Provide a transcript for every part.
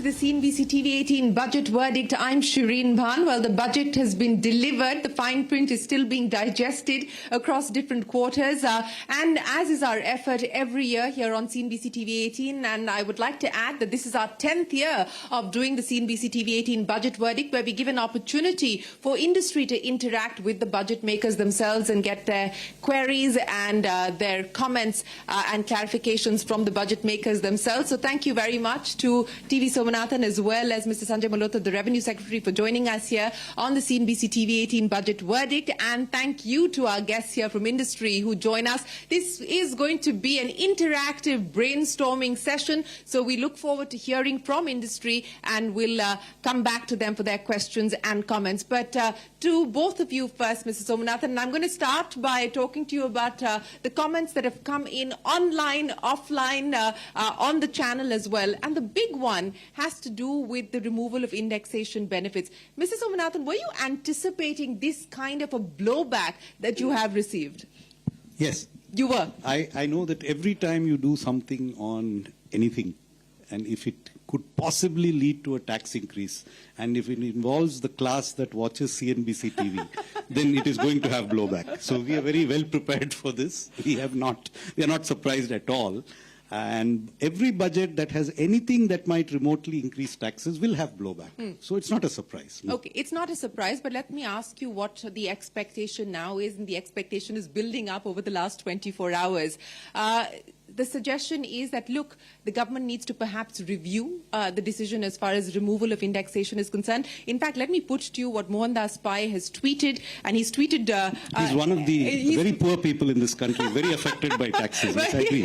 to the CNBC TV18 budget verdict. I'm Shireen Bhan. Well, the budget has been delivered. The fine print is still being digested across different quarters. And as is our effort every year here on CNBC TV18. And I would like to add that this is our 10th year of doing the CNBC TV18 budget verdict, where we give an opportunity for industry to interact with the budget makers themselves and get their queries and their comments and clarifications from the budget makers themselves. So thank you very much to TV Somanathan as well as Mr. Sanjay Malhotra, the Revenue Secretary, for joining us here on the CNBC TV18 budget verdict. And thank you to our guests here from industry who join us. This is going to be an interactive brainstorming session. So we look forward to hearing from industry, and we'll come back to them for their questions and comments. But to both of you first, Mr. Somanathan, I'm going to start by talking to you about the comments that have come in online, offline, on the channel as well. And the big one has to do with the removal of indexation benefits. Mr. Somanathan, were you anticipating this kind of a blowback that you have received? Yes. You were? I know that every time you do something on anything, and if it could possibly lead to a tax increase, and if it involves the class that watches CNBC TV, then it is going to have blowback. So we are very well prepared for this. We are not surprised at all. And every budget that has anything that might remotely increase taxes will have blowback. So it's not a surprise. No. Okay, it's not a surprise, but let me ask you what the expectation now is, and the expectation is building up over the last 24 hours. The suggestion is that, look, the government needs to perhaps review the decision as far as removal of indexation is concerned. In fact, let me put to you what Mohandas Pai has tweeted, and he's tweeted... he's one of the very poor people in this country, very affected by taxes. Yes, I agree.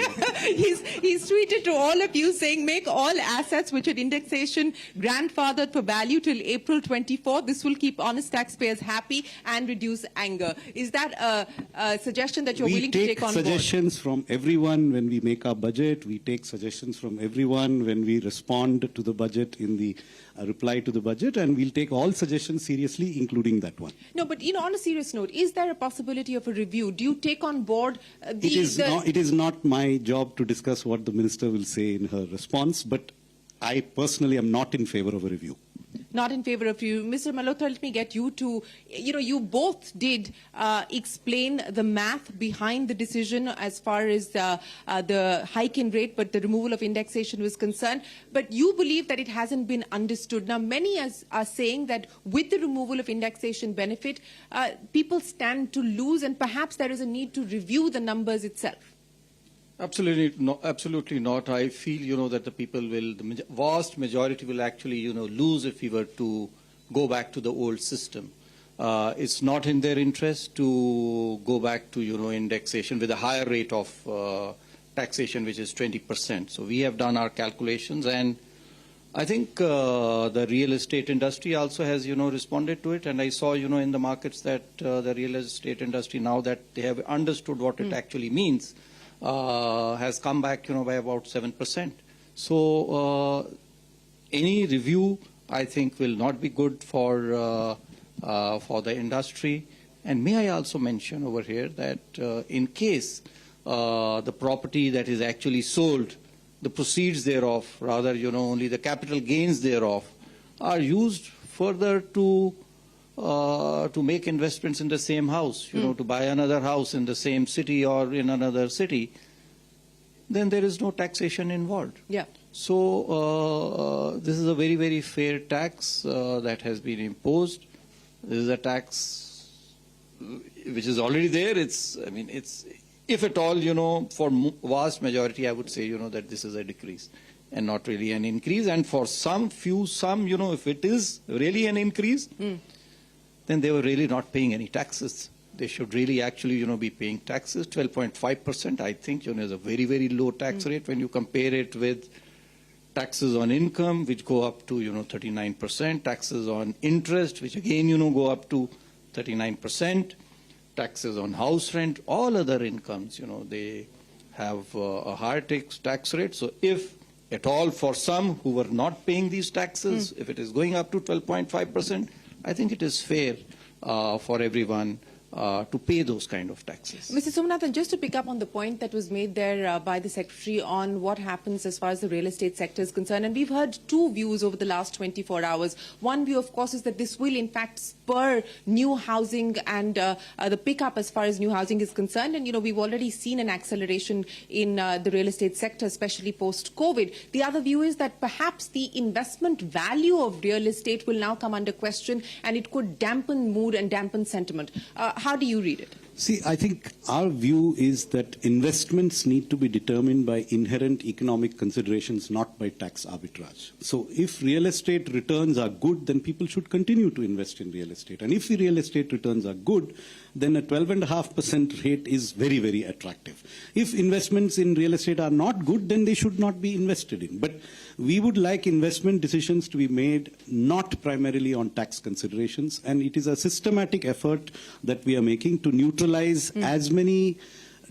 He's tweeted to all of you saying, make all assets which had indexation grandfathered for value till April 24. This will keep honest taxpayers happy and reduce anger. Is that a suggestion that you're willing to take on board? We take suggestions from everyone when we make our budget. We take suggestions from everyone when we respond to the budget in the reply to the budget, and we'll take all suggestions seriously, including that one. No, but on a serious note, is there a possibility of a review? Do you take on board it is not my job to discuss what the minister will say in her response, but I personally am not in favor of a review. Not in favor of you. Mr. Malhotra, let me get you to, you both did explain the math behind the decision as far as the hike in rate, but the removal of indexation was concerned. But you believe that it hasn't been understood. Now, many are saying that with the removal of indexation benefit, people stand to lose, and perhaps there is a need to review the numbers itself. Absolutely not. I feel, that the people will, the vast majority will actually, lose if we were to go back to the old system. It's not in their interest to go back to, indexation with a higher rate of taxation, which is 20%. So we have done our calculations, and I think the real estate industry also has, responded to it. And I saw, in the markets that the real estate industry, now that they have understood what it actually means, has come back, by about 7%. So any review, I think, will not be good for the industry. And may I also mention over here that in case the property that is actually sold, the proceeds thereof, rather, only the capital gains thereof, are used further to make investments in the same house, to buy another house in the same city or in another city, then there is no taxation involved. Yeah. So this is a very, very fair tax that has been imposed. This is a tax which is already there. It's, if at all, for vast majority, I would say, that this is a decrease and not really an increase. And for some, if it is really an increase, then they were really not paying any taxes. They should really actually, be paying taxes. 12.5%, I think, is a very, very low tax rate when you compare it with taxes on income, which go up to, 39%, taxes on interest, which again, go up to 39%, taxes on house rent, all other incomes, they have a higher tax rate. So if at all for some who were not paying these taxes, if it is going up to 12.5%, I think it is fair for everyone to pay those kind of taxes. Mr. Somanathan, just to pick up on the point that was made there by the Secretary on what happens as far as the real estate sector is concerned, and we've heard two views over the last 24 hours. One view, of course, is that this will in fact spur new housing and the pickup as far as new housing is concerned. And, you know, we've already seen an acceleration in the real estate sector, especially post-COVID. The other view is that perhaps the investment value of real estate will now come under question and it could dampen mood and dampen sentiment. How do you read it? See, I think our view is that investments need to be determined by inherent economic considerations, not by tax arbitrage. So if real estate returns are good, then people should continue to invest in real estate. And if the real estate returns are good, then a 12.5% rate is very, very attractive. If investments in real estate are not good, then they should not be invested in. But we would like investment decisions to be made not primarily on tax considerations, and it is a systematic effort that we are making to neutralize as many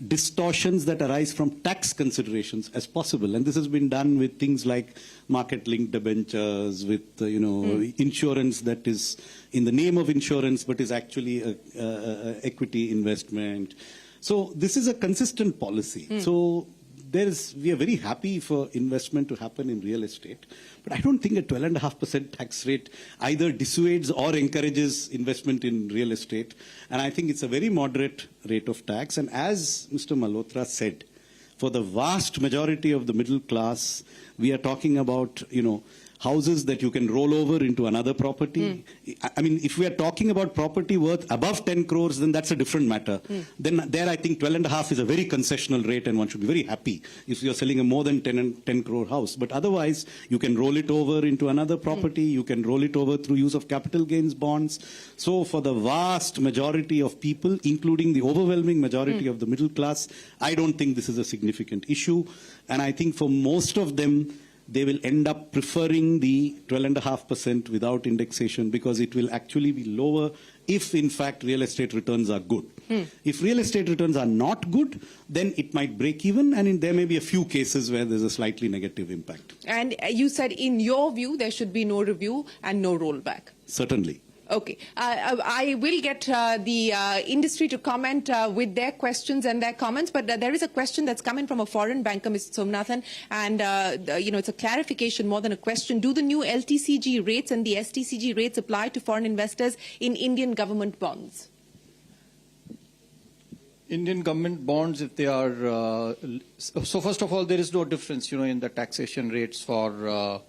distortions that arise from tax considerations as possible. And this has been done with things like market-linked debentures, with insurance that is in the name of insurance but is actually a equity investment. So this is a consistent policy. So we are very happy for investment to happen in real estate, but I don't think a 12.5% tax rate either dissuades or encourages investment in real estate. And I think it's a very moderate rate of tax. And as Mr. Malhotra said, for the vast majority of the middle class, we are talking about, houses that you can roll over into another property. I mean, if we are talking about property worth above 10 crores, then that's a different matter. Then there I think 12.5 is a very concessional rate, and one should be very happy if you're selling a more than 10 crore house. But otherwise, you can roll it over into another property. You can roll it over through use of capital gains bonds. So for the vast majority of people, including the overwhelming majority of the middle class, I don't think this is a significant issue. And I think for most of them, they will end up preferring the 12.5% without indexation, because it will actually be lower if, in fact, real estate returns are good. If real estate returns are not good, then it might break even, and there may be a few cases where there's a slightly negative impact. And you said, in your view, there should be no review and no rollback. Certainly. Okay. I will get the industry to comment with their questions and their comments, but there is a question that's come in from a foreign banker, Mr. Somanathan, and it's a clarification more than a question. Do the new LTCG rates and the STCG rates apply to foreign investors in Indian government bonds? Indian government bonds, if they are... so first of all, there is no difference, in the taxation rates for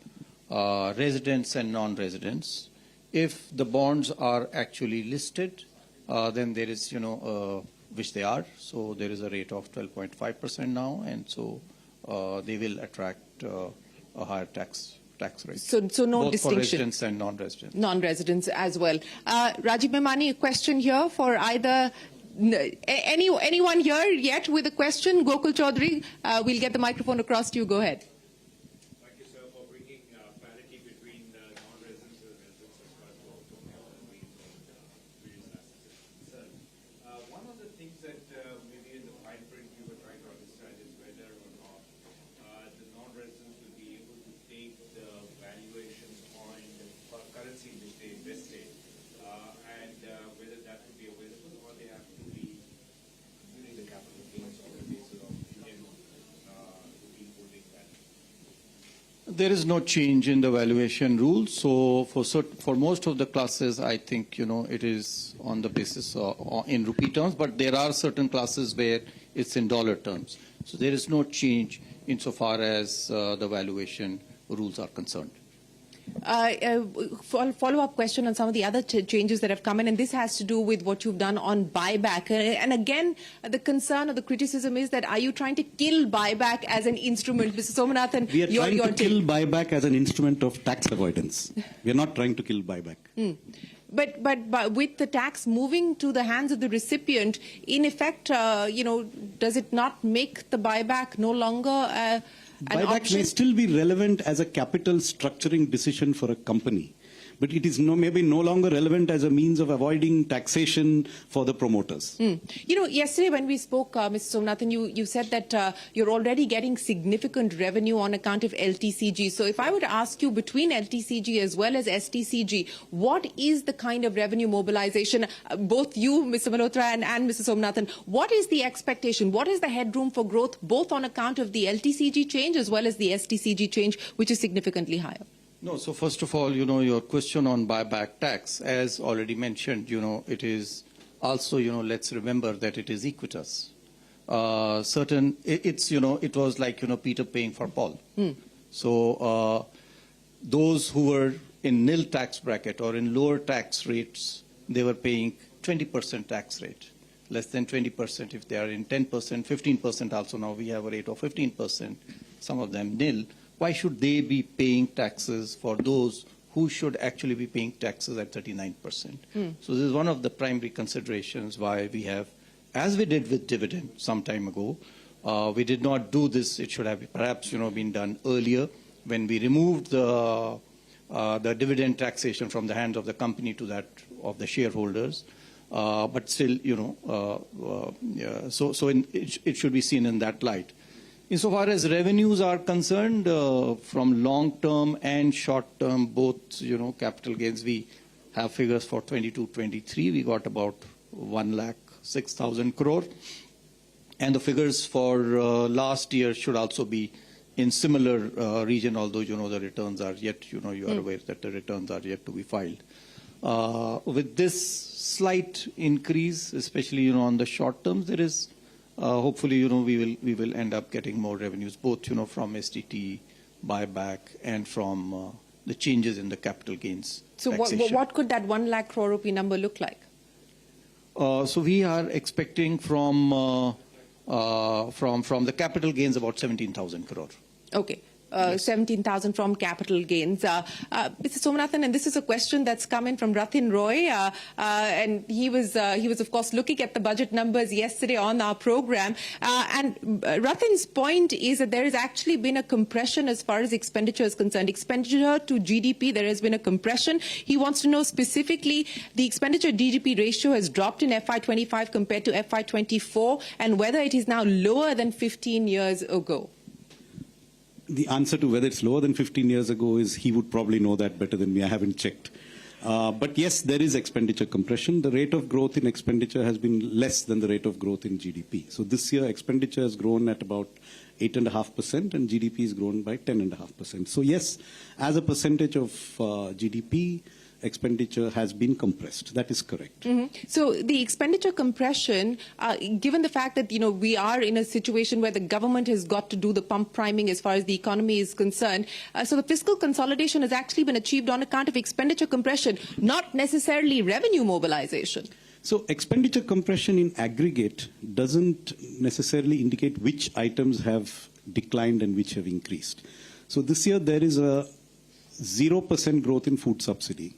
residents and non-residents. If the bonds are actually listed, then there is, which they are. So there is a rate of 12.5% now, and so they will attract a higher tax rate. So no both distinction. For residents and non-residents. Non-residents as well. Rajiv Memani, a question here for either... anyone here yet with a question? Gokul Chaudhary, we'll get the microphone across to you. Go ahead. There is no change in the valuation rules. So for most of the classes, I think, it is on the basis in rupee terms, but there are certain classes where it's in dollar terms. So there is no change insofar as the valuation rules are concerned. Follow-up question on some of the other changes that have come in, and this has to do with what you've done on buyback. And again, the concern or the criticism is that are you trying to kill buyback as an instrument? Mr. Somanathan, we are trying to kill buyback as an instrument of tax avoidance. We are not trying to kill buyback. But with the tax moving to the hands of the recipient, in effect, does it not make the buyback no longer an Buyback option? may still be relevant as a capital structuring decision for a company. but it is maybe no longer relevant as a means of avoiding taxation for the promoters. You know, yesterday when we spoke, Mr. Somnathan, you said that you're already getting significant revenue on account of LTCG. So if I were to ask you, between LTCG as well as STCG, what is the kind of revenue mobilization? Both you, Mr. Malhotra, and Mr. Somnathan, what is the expectation? What is the headroom for growth, both on account of the LTCG change as well as the STCG change, which is significantly higher? No, so first of all, your question on buyback tax, as already mentioned, it is also, let's remember that it is equitas. It was like, Peter paying for Paul. So those who were in nil tax bracket or in lower tax rates, they were paying 20% tax rate, less than 20% if they are in 10%, 15% also. Now we have a rate of 15%, some of them nil. Why should they be paying taxes for those who should actually be paying taxes at 39%? So this is one of the primary considerations why we have, as we did with dividend some time ago, we did not do this. It should have perhaps been done earlier when we removed the dividend taxation from the hands of the company to that of the shareholders. But still, it should be seen in that light. Insofar as revenues are concerned, from long-term and short-term, both, capital gains, we have figures for 22-23. We got about 1,06,000 crore. And the figures for last year should also be in similar region, although, the returns are yet, you are aware that the returns are yet to be filed. With this slight increase, especially, on the short term, there is hopefully, we will end up getting more revenues, both, from STT, buyback, and from the changes in the capital gains. So what could that 1 lakh crore rupee number look like? So we are expecting from the capital gains about 17,000 crore. Okay. 17,000 from capital gains. Mr. Somnathan, and this is a question that's come in from Ratin Roy, and he was of course looking at the budget numbers yesterday on our program, and Ratin's point is that there has actually been a compression as far as expenditure is concerned. Expenditure to GDP, there has been a compression. He wants to know specifically the expenditure GDP ratio has dropped in FY25 compared to FY24, and whether it is now lower than 15 years ago. The answer to whether it's lower than 15 years ago is he would probably know that better than me. I haven't checked. But yes, there is expenditure compression. The rate of growth in expenditure has been less than the rate of growth in GDP. So this year, expenditure has grown at about 8.5% and GDP has grown by 10.5%. So yes, as a percentage of GDP, expenditure has been compressed. That is correct. So the expenditure compression, given the fact that, we are in a situation where the government has got to do the pump priming as far as the economy is concerned, so the fiscal consolidation has actually been achieved on account of expenditure compression, not necessarily revenue mobilization. So expenditure compression in aggregate doesn't necessarily indicate which items have declined and which have increased. So this year there is a 0% growth in food subsidy.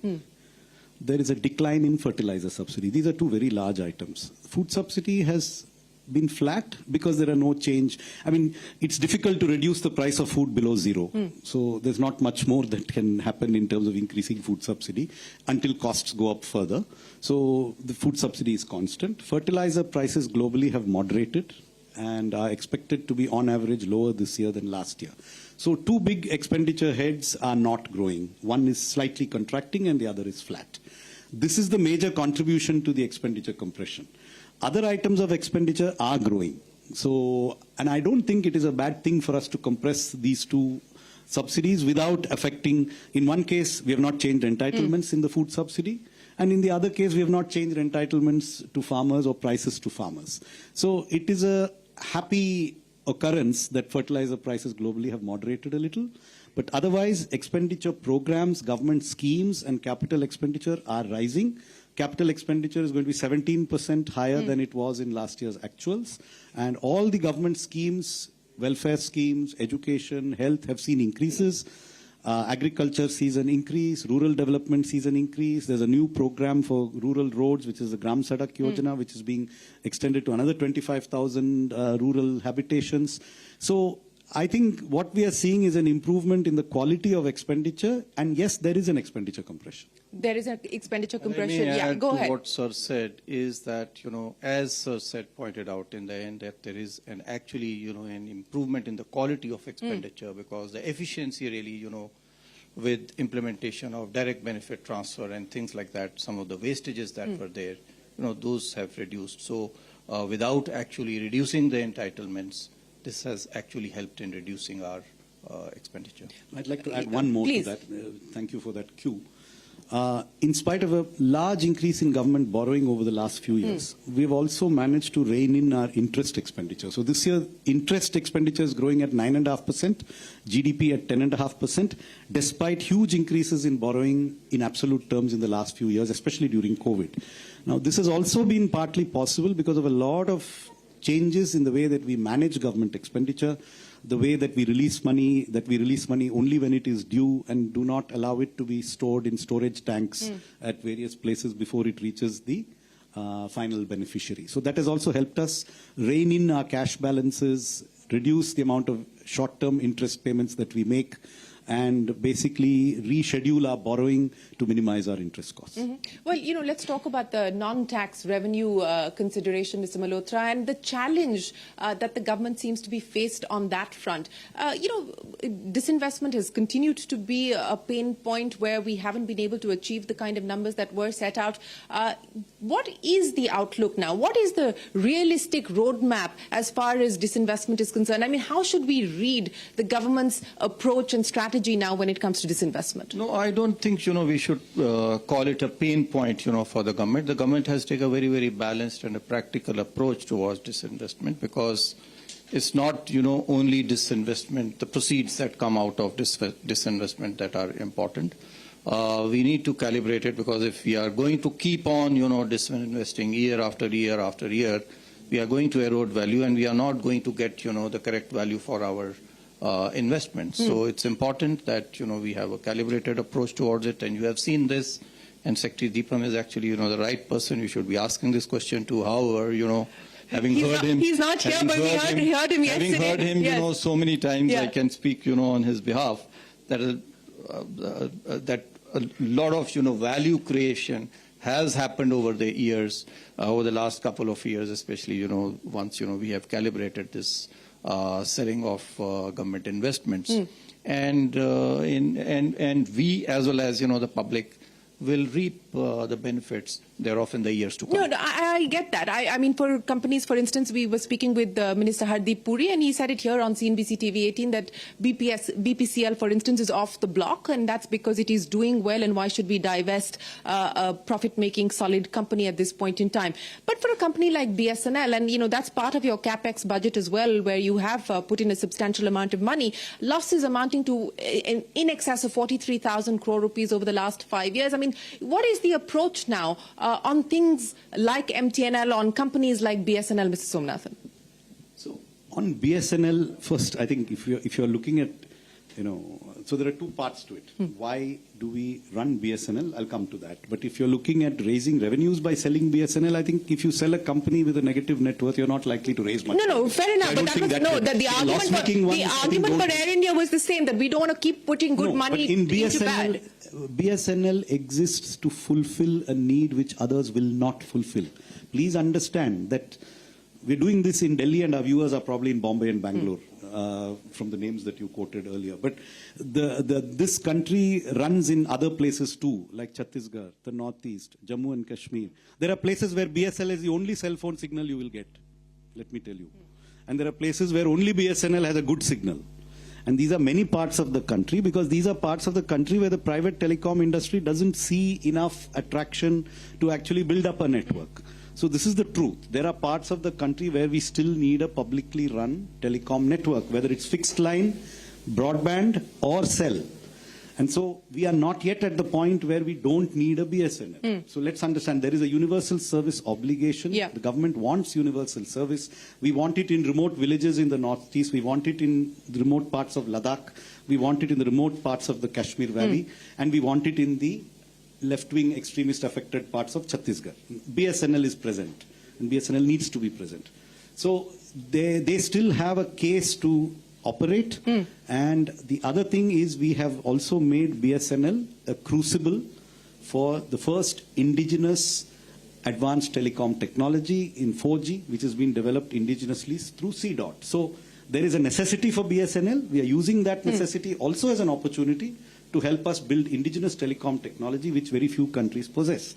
There is a decline in fertilizer subsidy. These are two very large items. Food subsidy has been flat because there are no change. I mean, it's difficult to reduce the price of food below zero. So there's not much more that can happen in terms of increasing food subsidy until costs go up further. So the food subsidy is constant. Fertilizer prices globally have moderated and are expected to be on average lower this year than last year. So two big expenditure heads are not growing. One is slightly contracting and the other is flat. This is the major contribution to the expenditure compression. Other items of expenditure are growing. So, and I don't think it is a bad thing for us to compress these two subsidies without affecting, in one case, we have not changed entitlements in the food subsidy. And in the other case, we have not changed entitlements to farmers or prices to farmers. So it is a happy occurrence that fertilizer prices globally have moderated a little. But otherwise, expenditure programs, government schemes, and capital expenditure are rising. Capital expenditure is going to be 17% higher than it was in last year's actuals. And all the government schemes, welfare schemes, education, health have seen increases. Agriculture sees an increase, rural development sees an increase. There's a new program for rural roads, which is the Gram Sadak Yojana, which is being extended to another 25,000 rural habitations. So I think what we are seeing is an improvement in the quality of expenditure, and yes, there is an expenditure compression. There is an expenditure Let me compression. Yeah, add go to ahead. what Sir said is that, as Sir said, pointed out in the end, that there is an improvement in the quality of expenditure because the efficiency really, with implementation of direct benefit transfer and things like that, some of the wastages that were there, those have reduced. So without actually reducing the entitlements, this has actually helped in reducing our expenditure. I'd like to add one more Please. to that. Thank you for that cue. In spite of a large increase in government borrowing over the last few years, we've also managed to rein in our interest expenditure. So this year, interest expenditure is growing at 9.5%, GDP at 10.5%, despite huge increases in borrowing in absolute terms in the last few years, especially during COVID. Now, this has also been partly possible because of a lot of changes in the way that we manage government expenditure, the way that we release money only when it is due and do not allow it to be stored in storage tanks at various places before it reaches the final beneficiary. So that has also helped us rein in our cash balances, reduce the amount of short-term interest payments that we make, and basically reschedule our borrowing to minimize our interest costs. Well, let's talk about the non-tax revenue consideration, Mr. Malhotra, and the challenge that the government seems to be faced on that front. Disinvestment has continued to be a pain point where we haven't been able to achieve the kind of numbers that were set out. What is the outlook now? What is the realistic roadmap as far as disinvestment is concerned? I mean, how should we read the government's approach and strategy now when it comes to disinvestment? No, I don't think, we should call it a pain point, for the government. The government has taken a very, very balanced and a practical approach towards disinvestment because it's not, only disinvestment, the proceeds that come out of disinvestment that are important. We need to calibrate it because if we are going to keep on, disinvesting year after year after year, we are going to erode value and we are not going to get, the correct value for our investments. So it's important that, we have a calibrated approach towards it, and you have seen this, and Secretary Deepam is actually, the right person you should be asking this question to. However, having heard him... He's not here, but we heard him yesterday. Having heard him, Yes. so many times, Yeah. I can speak, on his behalf, that that a lot of, value creation has happened over the years, over the last couple of years, especially, once, we have calibrated this selling of government investments. And we, as well as, the public, will reap the benefits thereof in the years to come. No, I get that. I mean, for companies, for instance, we were speaking with Minister Hardeep Puri, and he said it here on CNBC TV 18 that BPCL, for instance, is off the block, and that's because it is doing well, and why should we divest a profit-making, solid company at this point in time? But for a company like BSNL, and, that's part of your CapEx budget as well, where you have put in a substantial amount of money, losses amounting to in excess of 43,000 crore rupees over the last 5 years. I mean, what is the approach now on things like MTNL, on companies like BSNL, Mr. Somnathan? So on BSNL, first, I think if you're looking at, so there are two parts to it. Why do we run BSNL? I'll come to that. But if you're looking at raising revenues by selling BSNL, I think if you sell a company with a negative net worth, you're not likely to raise much. No, fair enough. But the argument for Air India was the same, that we don't want to keep putting good money into bad. BSNL exists to fulfill a need which others will not fulfill. Please understand that we're doing this in Delhi and our viewers are probably in Bombay and Bangalore. From the names that you quoted earlier. But this country runs in other places too, like Chhattisgarh, the Northeast, Jammu and Kashmir. There are places where BSNL is the only cell phone signal you will get, let me tell you. And there are places where only BSNL has a good signal. And these are many parts of the country, because these are parts of the country where the private telecom industry doesn't see enough attraction to actually build up a network. So this is the truth. There are parts of the country where we still need a publicly run telecom network, whether it's fixed line, broadband, or cell. And so we are not yet at the point where we don't need a BSNL. So let's understand there is a universal service obligation. Yeah. The government wants universal service. We want it in remote villages in the Northeast. We want it in the remote parts of Ladakh. We want it in the remote parts of the Kashmir Valley. And we want it in the left-wing extremist affected parts of Chhattisgarh. BSNL is present, and BSNL needs to be present. So they still have a case to operate. And the other thing is we have also made BSNL a crucible for the first indigenous advanced telecom technology in 4G, which has been developed indigenously through CDOT. So there is a necessity for BSNL. We are using that necessity also as an opportunity to help us build indigenous telecom technology, which very few countries possess.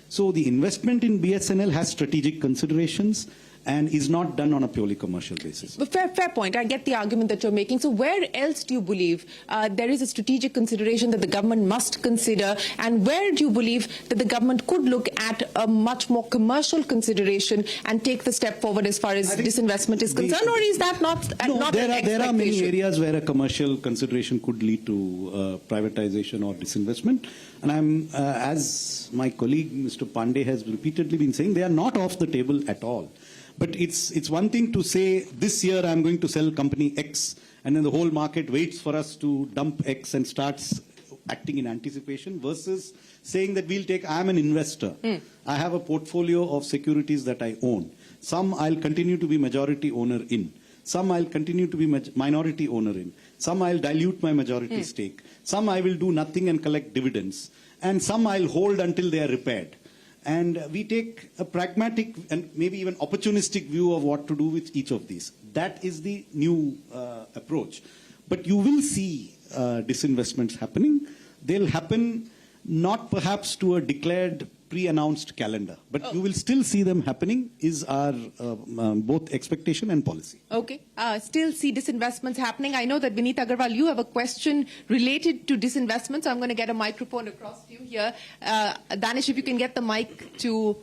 So the investment in BSNL has strategic considerations and is not done on a purely commercial basis. But fair point. I get the argument that you're making. So where else do you believe there is a strategic consideration that the government must consider, and where do you believe that the government could look at a much more commercial consideration and take the step forward as far as disinvestment is concerned, or is that not No, not there an are many expectation? areas where a commercial consideration could lead to privatization or disinvestment. And I'm, as my colleague Mr. Pandey has repeatedly been saying, they are not off the table at all. But it's one thing to say, this year I'm going to sell company X, and then the whole market waits for us to dump X and starts acting in anticipation, versus saying that I'm an investor. I have a portfolio of securities that I own. Some I'll continue to be majority owner in. Some I'll continue to be minority owner in. Some I'll dilute my majority stake. Some I will do nothing and collect dividends. And some I'll hold until they are repaired. And we take a pragmatic and maybe even opportunistic view of what to do with each of these. That is the new approach. But you will see disinvestments happening. They'll happen not perhaps to a declared pre-announced calendar, but you will still see them happening, is our both expectation and policy. Okay. Still see disinvestments happening. I know that Vineet Agarwal, you have a question related to disinvestment, so I'm going to get a microphone across to you here. Danish, if you can get the mic to...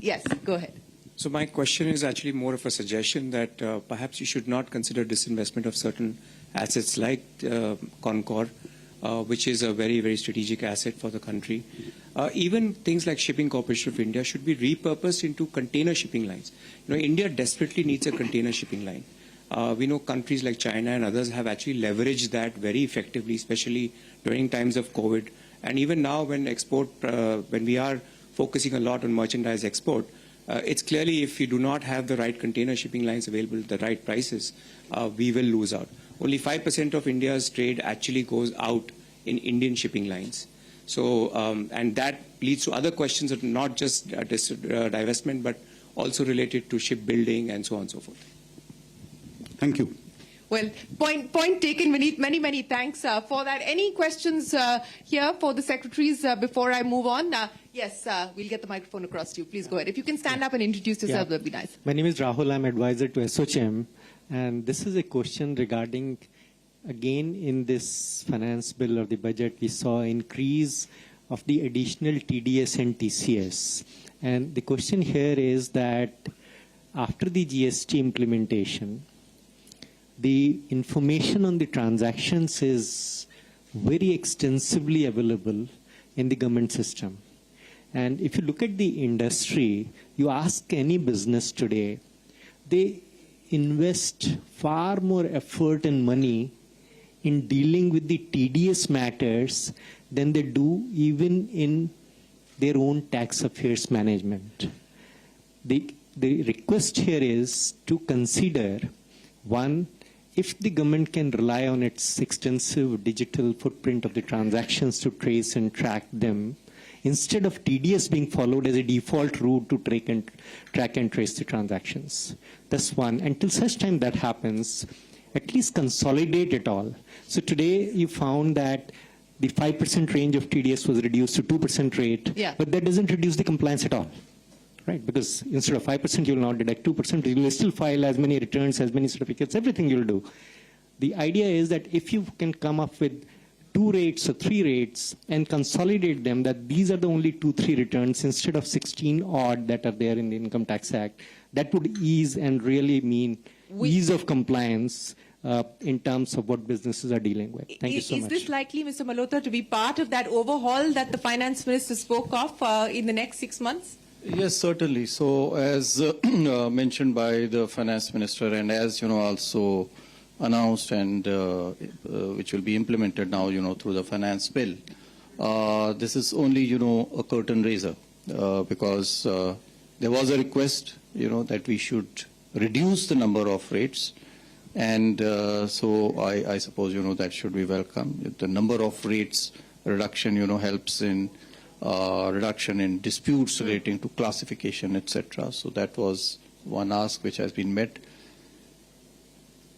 Yes, go ahead. So my question is actually more of a suggestion that perhaps you should not consider disinvestment of certain assets like Concor, which is a very, very strategic asset for the country. Even things like Shipping Corporation of India should be repurposed into container shipping lines. You know, India desperately needs a container shipping line. We know countries like China and others have actually leveraged that very effectively, especially during times of COVID. And even now when when we are focusing a lot on merchandise export, it's clearly if you do not have the right container shipping lines available at the right prices, we will lose out. Only 5% of India's trade actually goes out in Indian shipping lines. So, and that leads to other questions of not just divestment, but also related to shipbuilding and so on and so forth. Thank you. Well, point taken, Vineet. Many, many thanks for that. Any questions here for the secretaries before I move on? Yes, we'll get the microphone across to you. Please go ahead. If you can stand up and introduce yourself, that would be nice. My name is Rahul. I'm advisor to SOCHM. And this is a question regarding, again, in this finance bill or the budget, we saw increase of the additional TDS and TCS. And the question here is that after the GST implementation, the information on the transactions is very extensively available in the government system. And if you look at the industry, you ask any business today, they invest far more effort and money in dealing with the TDS matters than they do even in their own tax affairs management. The request here is to consider, one, if the government can rely on its extensive digital footprint of the transactions to trace and track them, instead of TDS being followed as a default route to track and trace the transactions. That's one. Until such time that happens, at least consolidate it all. So today you found that the 5% range of TDS was reduced to 2% rate, but that doesn't reduce the compliance at all. Right? Because instead of 5%, you'll now deduct 2%. You will still file as many returns, as many certificates, everything you'll do. The idea is that if you can come up with 2 rates or 3 rates and consolidate them, that these are the only 2-3 returns instead of 16 odd that are there in the Income Tax Act, that would ease and really mean ease of compliance in terms of what businesses are dealing with. Thank you so much. Is this likely, Mr. Malhotra, to be part of that overhaul that the Finance Minister spoke of in the next 6 months? Yes, certainly. So as mentioned by the Finance Minister, and as also announced and which will be implemented now, through the finance bill. This is only, a curtain raiser because there was a request, that we should reduce the number of rates. And so I suppose, that should be welcome. The number of rates reduction, helps in reduction in disputes relating to classification, etc. So that was one ask which has been met.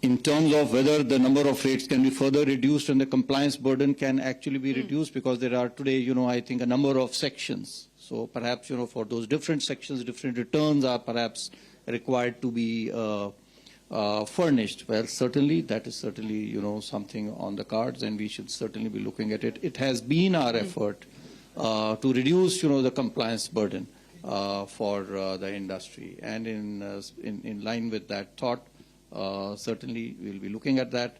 In terms of whether the number of rates can be further reduced and the compliance burden can actually be reduced, because there are today, I think a number of sections. So perhaps, for those different sections, different returns are perhaps required to be furnished. Well, certainly, that is certainly, something on the cards, and we should certainly be looking at it. It has been our effort to reduce, the compliance burden for the industry. And in line with that thought, certainly we'll be looking at that.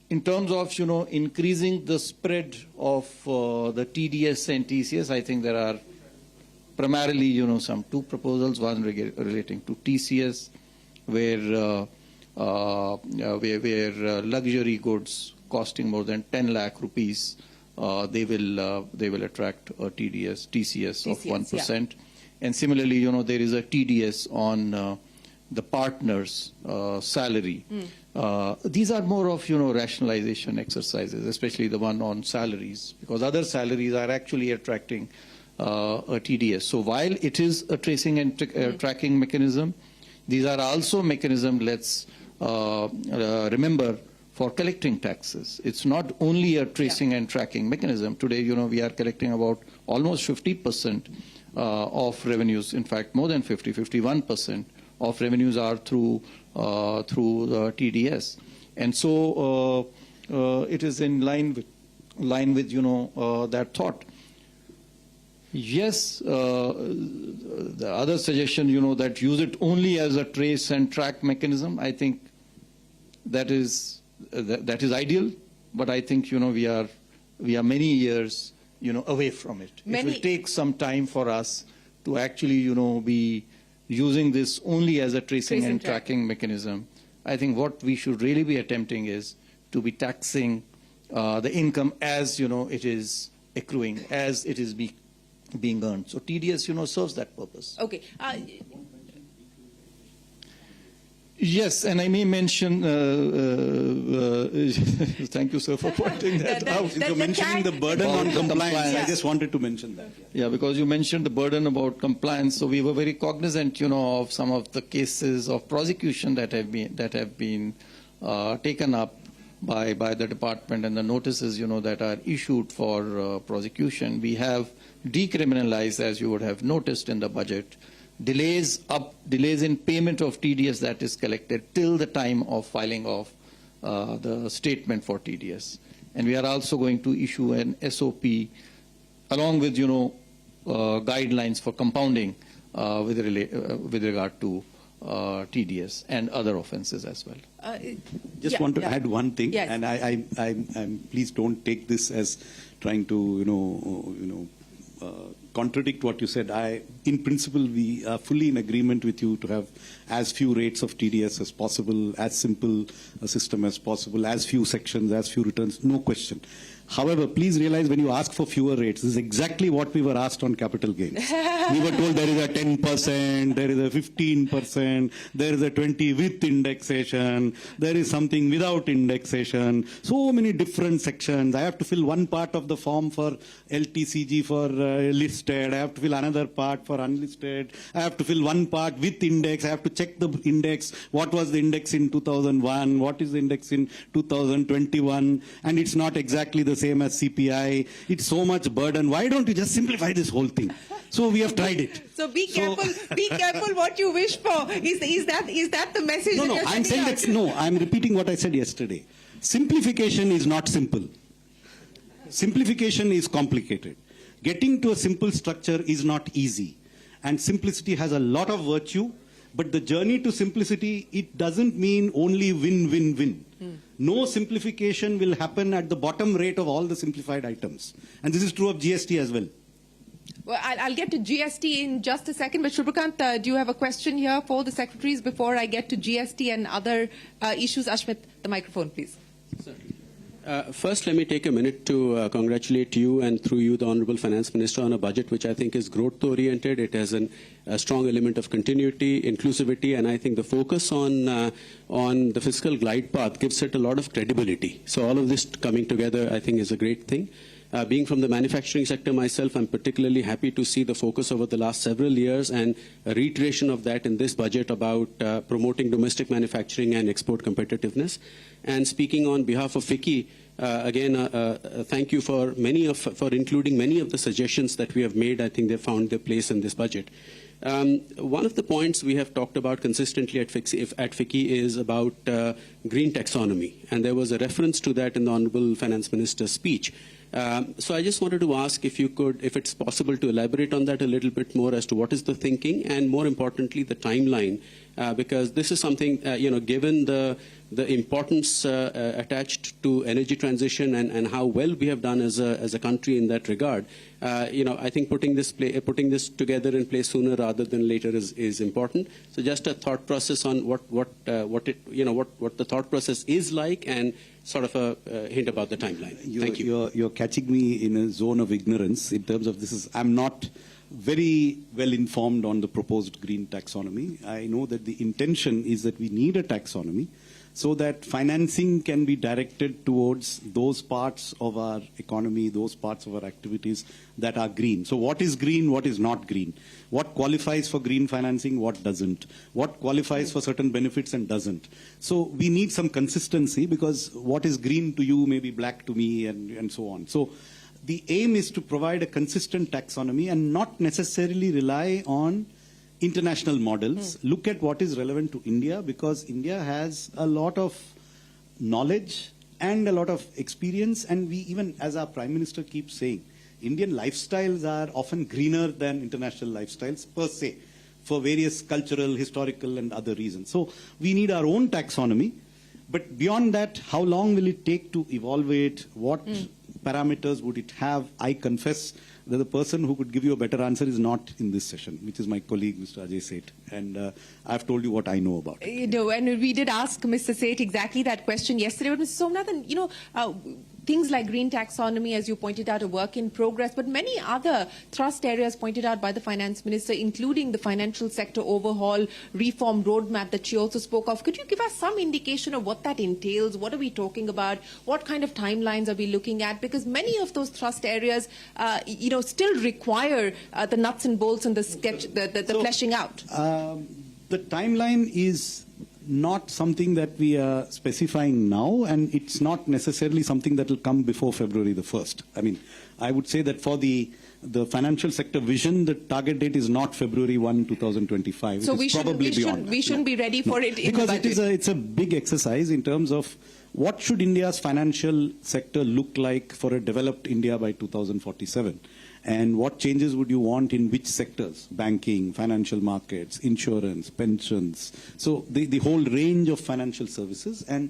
In terms of, increasing the spread of the TDS and TCS, I think there are primarily, some two proposals, one relating to TCS, where luxury goods costing more than 10 lakh rupees, they will attract a TCS of 1%. Yeah. And similarly, there is a TDS on the partner's salary. These are more of, rationalization exercises, especially the one on salaries, because other salaries are actually attracting a TDS. So while it is a tracing and tracking mechanism, these are also mechanisms, let's remember, for collecting taxes. It's not only a tracing and tracking mechanism. Today, we are collecting about almost 50% of revenues. In fact, more than 51% of revenues are through the TDS. And so it is in line with that thought. Yes, the other suggestion, that use it only as a trace and track mechanism, I think that is ideal, but I think, we are many years, away from it. It will take some time for us to actually, be using this only as a tracing and tracking mechanism. I think what we should really be attempting is to be taxing the income as, it is accruing, as it is being earned. So TDS, serves that purpose. Okay. Yes, and I may mention, thank you, sir, for pointing that out. You're mentioning the burden on compliance. I just wanted to mention that. Yeah, because you mentioned the burden about compliance. So we were very cognizant, of some of the cases of prosecution that have been taken up by the department, and the notices, that are issued for prosecution. We have decriminalized, as you would have noticed in the budget, delays in payment of TDS that is collected till the time of filing of the statement for TDS. And we are also going to issue an SOP along with, guidelines for compounding with regard to TDS and other offences as well. Just want to add one thing, yes. and I'm please don't take this as trying to contradict what you said. In principle, we are fully in agreement with you to have as few rates of TDS as possible, as simple a system as possible, as few sections, as few returns, no question. However, please realize when you ask for fewer rates, this is exactly what we were asked on capital gains. We were told there is a 10%, there is a 15%, there is a 20% with indexation, there is something without indexation, so many different sections. I have to fill one part of the form for LTCG for listed, I have to fill another part for unlisted, I have to fill one part with index, I have to check the index, what was the index in 2001, what is the index in 2021, and it's not exactly the same as CPI. It's so much burden. Why don't you just simplify this whole thing? So we have tried it. So be careful what you wish for. Is that the message? No, I'm saying that, no, I'm repeating what I said yesterday. Simplification is not simple. Simplification is complicated. Getting to a simple structure is not easy. And simplicity has a lot of virtue, but the journey to simplicity, it doesn't mean only win, win, win. No simplification will happen at the bottom rate of all the simplified items. And this is true of GST as well. Well, I'll get to GST in just a second, but Shubhakant, do you have a question here for the secretaries before I get to GST and other issues? Ashmit, the microphone, please. First, let me take a minute to congratulate you and through you, the Honorable Finance Minister, on a budget which I think is growth-oriented. It has an a strong element of continuity, inclusivity, and I think the focus on the fiscal glide path gives it a lot of credibility. So all of this coming together, I think, is a great thing. Being from the manufacturing sector myself, I'm particularly happy to see the focus over the last several years and a reiteration of that in this budget about promoting domestic manufacturing and export competitiveness. And speaking on behalf of FICCI, again, thank you for including many of the suggestions that we have made. I think they found their place in this budget. One of the points we have talked about consistently at FICCI is about green taxonomy, and there was a reference to that in the Honorable Finance Minister's speech. So I just wanted to ask if it's possible to elaborate on that a little bit more as to what is the thinking, and more importantly, the timeline, because this is something, given the importance attached to energy transition and how well we have done as a country in that regard. I think putting this together in place sooner rather than later is important. So just a thought process on what the thought process is like, and sort of a hint about the timeline. Thank you. You're catching me in a zone of ignorance in terms of this. I'm not very well informed on the proposed green taxonomy. I know that the intention is that we need a taxonomy so that financing can be directed towards those parts of our economy, those parts of our activities that are green. So what is green, what is not green? What qualifies for green financing, what doesn't? What qualifies for certain benefits and doesn't? So we need some consistency, because what is green to you may be black to me, and so on. So the aim is to provide a consistent taxonomy and not necessarily rely on international models. Look at what is relevant to India, because India has a lot of knowledge and a lot of experience, and we, even as our Prime Minister keeps saying, Indian lifestyles are often greener than international lifestyles per se, for various cultural, historical and other reasons. So we need our own taxonomy, but beyond that, how long will it take to evaluate? What parameters would it have? I confess that the person who could give you a better answer is not in this session, which is my colleague, Mr. Ajay Seth. And I've told you what I know about it. And we did ask Mr. Seth exactly that question yesterday. But Mr. Somnathan, things like green taxonomy, as you pointed out, a work in progress, but many other thrust areas pointed out by the Finance Minister, including the financial sector overhaul, reform roadmap that she also spoke of. Could you give us some indication of what that entails? What are we talking about? What kind of timelines are we looking at? Because many of those thrust areas, still require the nuts and bolts and the fleshing out. The timeline is not something that we are specifying now, and it's not necessarily something that will come before February the 1st. I mean, I would say that for the financial sector vision, the target date is not February 1, 2025. So we shouldn't be ready for it in because the budget. it's a big exercise in terms of what should India's financial sector look like for a developed India by 2047. And what changes would you want in which sectors? Banking, financial markets, insurance, pensions. So the whole range of financial services. And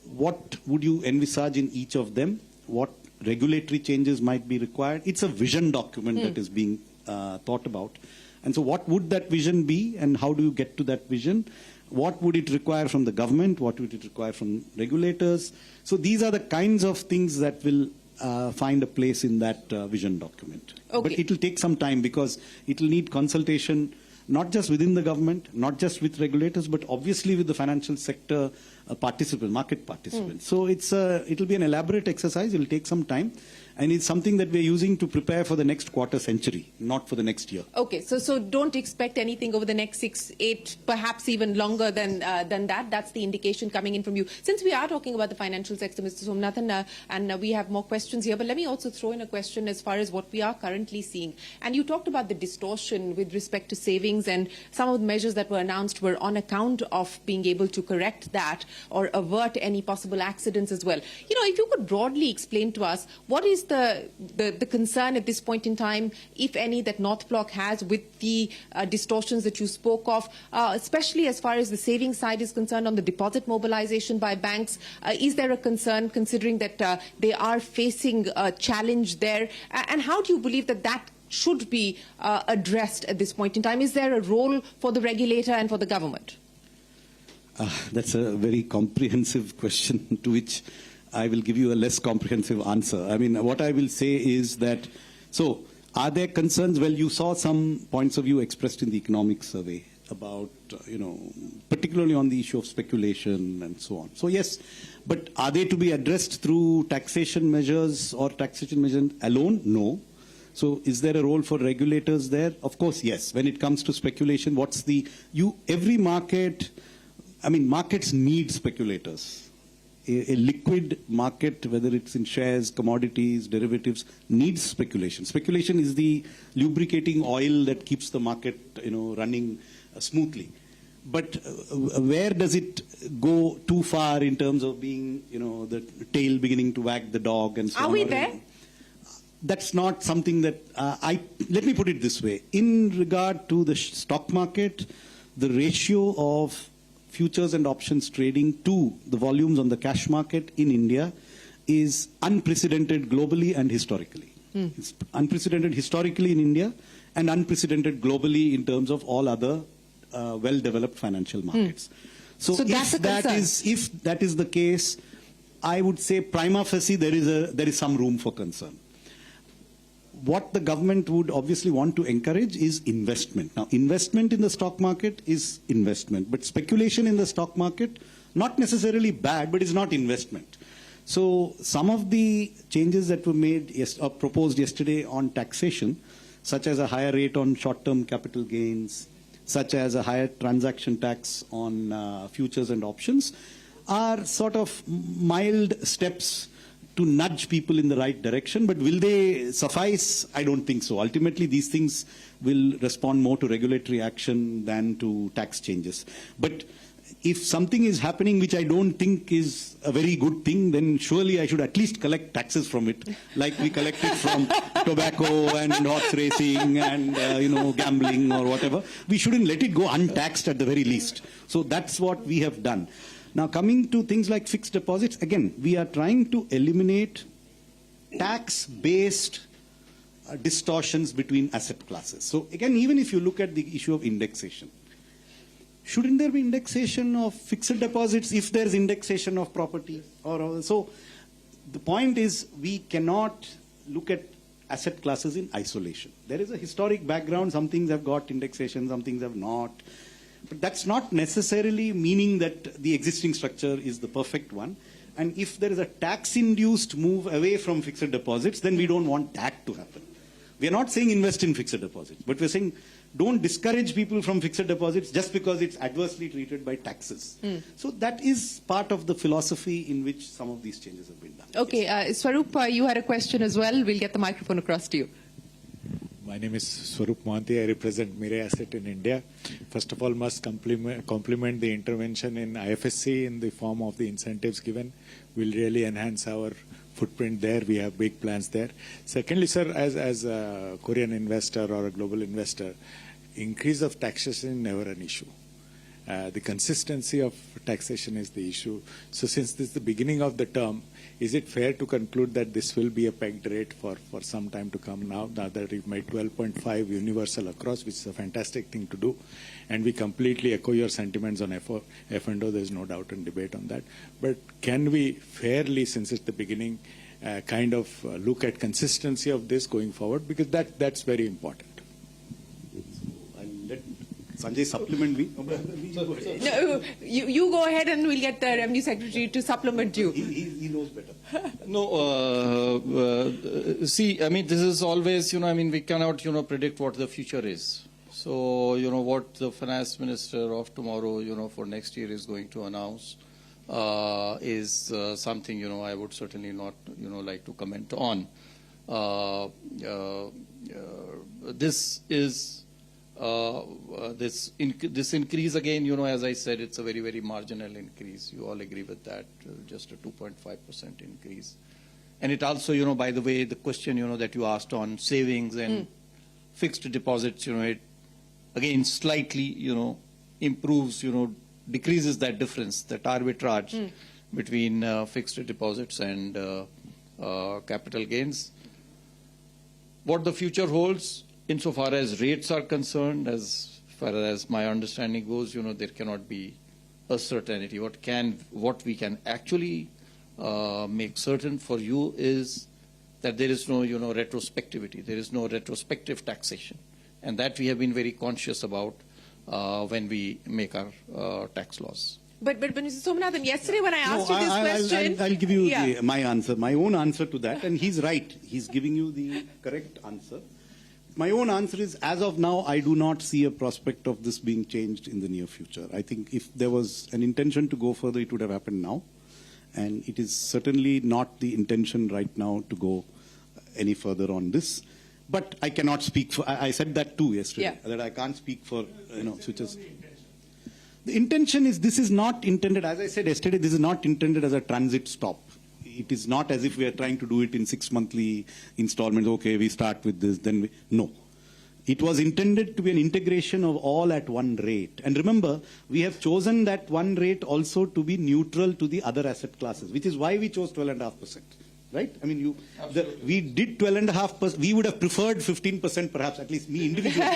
what would you envisage in each of them? What regulatory changes might be required? It's a vision document that is being thought about. And so what would that vision be, and how do you get to that vision? What would it require from the government? What would it require from regulators? So these are the kinds of things that will find a place in that vision document. Okay. But it will take some time, because it will need consultation, not just within the government, not just with regulators, but obviously with the financial sector participants, market participants. So it will be an elaborate exercise. It will take some time. And it's something that we're using to prepare for the next quarter century, not for the next year. Okay, so don't expect anything over the next 6, 8, perhaps even longer than that. That's the indication coming in from you. Since we are talking about the financial sector, Mr. Somnathan, and we have more questions here, but let me also throw in a question as far as what we are currently seeing. And you talked about the distortion with respect to savings, and some of the measures that were announced were on account of being able to correct that or avert any possible accidents as well. If you could broadly explain to us, what is the concern at this point in time, if any, that North Block has with the distortions that you spoke of, especially as far as the savings side is concerned on the deposit mobilization by banks? Is there a concern, considering that they are facing a challenge there? And how do you believe that should be addressed at this point in time? Is there a role for the regulator and for the government? That's a very comprehensive question, to which I will give you a less comprehensive answer. I mean, what I will say is that, so Are there concerns? Well, you saw some points of view expressed in the economic survey about, particularly on the issue of speculation and so on. So yes, but are they to be addressed through taxation measures or taxation measures alone? No. So is there a role for regulators there? Of course, yes. When it comes to speculation, every market, markets need speculators. A liquid market, whether it's in shares, commodities, derivatives, needs speculation. Speculation is the lubricating oil that keeps the market, running smoothly. But where does it go too far in terms of being, the tail beginning to wag the dog and so on? Are we there? That's not something that let me put it this way. In regard to the stock market, the ratio of futures and options trading to the volumes on the cash market in India is unprecedented globally and historically. It's unprecedented historically in India and unprecedented globally in terms of all other well-developed financial markets. So that's if that is the case, I would say prima facie there is some room for concern. What the government would obviously want to encourage is investment. Now, investment in the stock market is investment, but speculation in the stock market, not necessarily bad, but is not investment. So some of the changes that were made or proposed yesterday on taxation, such as a higher rate on short-term capital gains, such as a higher transaction tax on futures and options, are sort of mild steps to nudge people in the right direction, but will they suffice? I don't think so. Ultimately, these things will respond more to regulatory action than to tax changes. But if something is happening which I don't think is a very good thing, then surely I should at least collect taxes from it, like we collected from tobacco and horse racing and gambling or whatever. We shouldn't let it go untaxed at the very least. So that's what we have done. Now, coming to things like fixed deposits, again, we are trying to eliminate tax-based distortions between asset classes. So, again, even if you look at the issue of indexation, shouldn't there be indexation of fixed deposits if there's indexation of property? So, the point is we cannot look at asset classes in isolation. There is a historic background. Some things have got indexation, some things have not. But that's not necessarily meaning that the existing structure is the perfect one. And if there is a tax-induced move away from fixed deposits, then we don't want that to happen. We are not saying invest in fixed deposits, but we're saying don't discourage people from fixed deposits just because it's adversely treated by taxes. So that is part of the philosophy in which some of these changes have been done. Okay, Swaroop, you had a question as well. We'll get the microphone across to you. My name is Swaroop Mohanty. I represent Mirae Asset in India. First of all, must compliment the intervention in IFSC in the form of the incentives given. Will really enhance our footprint there. We have big plans there. Secondly, sir, as a Korean investor or a global investor, increase of taxation is never an issue. The consistency of taxation is the issue. So since this is the beginning of the term, is it fair to conclude that this will be a pegged rate for some time to come now that we've made 12.5 universal across, which is a fantastic thing to do. And we completely echo your sentiments on F&O. There's no doubt and debate on that. But can we fairly, since it's the beginning, kind of look at consistency of this going forward? Because that's very important. I'll let Sanjay supplement me. No, you go ahead and we'll get the Revenue Secretary to supplement you. He knows better. No, see, I mean, this is always, we cannot, predict what the future is. So, what the finance minister of tomorrow, for next year is going to announce is something, I would certainly not, like to comment on. This is this increase again, as I said, it's a very, very marginal increase. You all agree with that, just a 2.5% increase. And it also, by the way, the question, that you asked on savings and fixed deposits, it again slightly, improves, decreases that difference, that arbitrage between fixed deposits and capital gains. What the future holds, insofar as rates are concerned, as far as my understanding goes, there cannot be a certainty. What we can actually make certain for you is that there is no, retrospectivity. There is no retrospective taxation. And that we have been very conscious about when we make our tax laws. But Mr. Somanathan, yesterday when I asked you this question... I'll give you Yeah. my answer, my own answer to that. And he's right. He's giving you the correct answer. My own answer is, as of now, I do not see a prospect of this being changed in the near future. I think if there was an intention to go further, it would have happened now. And it is certainly not the intention right now to go any further on this. But I cannot speak for, I said that too yesterday, that I can't speak for, switches. The intention is, this is not intended, as I said yesterday, this is not intended as a transit stop. It is not as if we are trying to do it in 6 monthly installments. Okay, we start with this, then no. It was intended to be an integration of all at one rate. And remember, we have chosen that one rate also to be neutral to the other asset classes, which is why we chose 12.5%. Right? I mean, we did 12.5%. We would have preferred 15%, perhaps, at least me individually.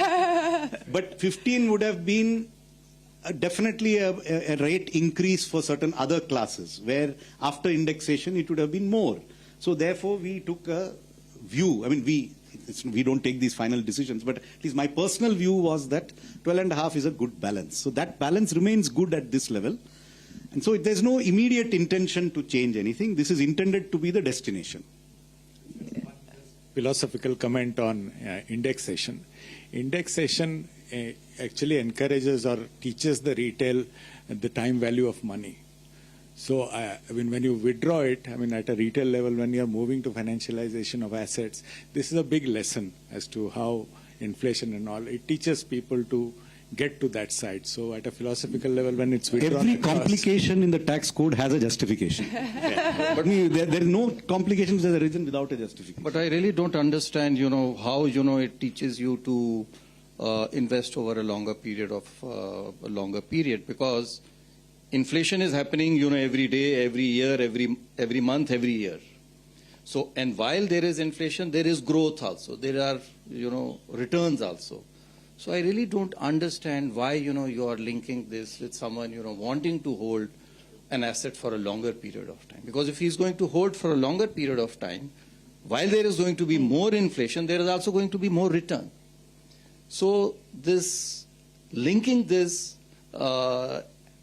But 15 would have been definitely a rate increase for certain other classes, where after indexation it would have been more. So therefore, we took a view. I mean, we don't take these final decisions, but at least my personal view was that 12.5 is a good balance. So that balance remains good at this level. And so there's no immediate intention to change anything. This is intended to be the destination. Philosophical comment on indexation. Indexation actually encourages or teaches the retail the time value of money. So, I mean, when you withdraw it, I mean, at a retail level, when you're moving to financialization of assets, this is a big lesson as to how inflation and all, it teaches people to get to that side. So at a philosophical level, when it's withdrawn... Every complication in the tax code has a justification. But there is no complications that are arisen without a justification. But I really don't understand, how, it teaches you to invest over a longer period because inflation is happening, every day, every year, every month, every year. So, and while there is inflation, there is growth also. There are, returns also. So I really don't understand why, you are linking this with someone, wanting to hold an asset for a longer period of time. Because if he's going to hold for a longer period of time, while there is going to be more inflation, there is also going to be more return. So this linking this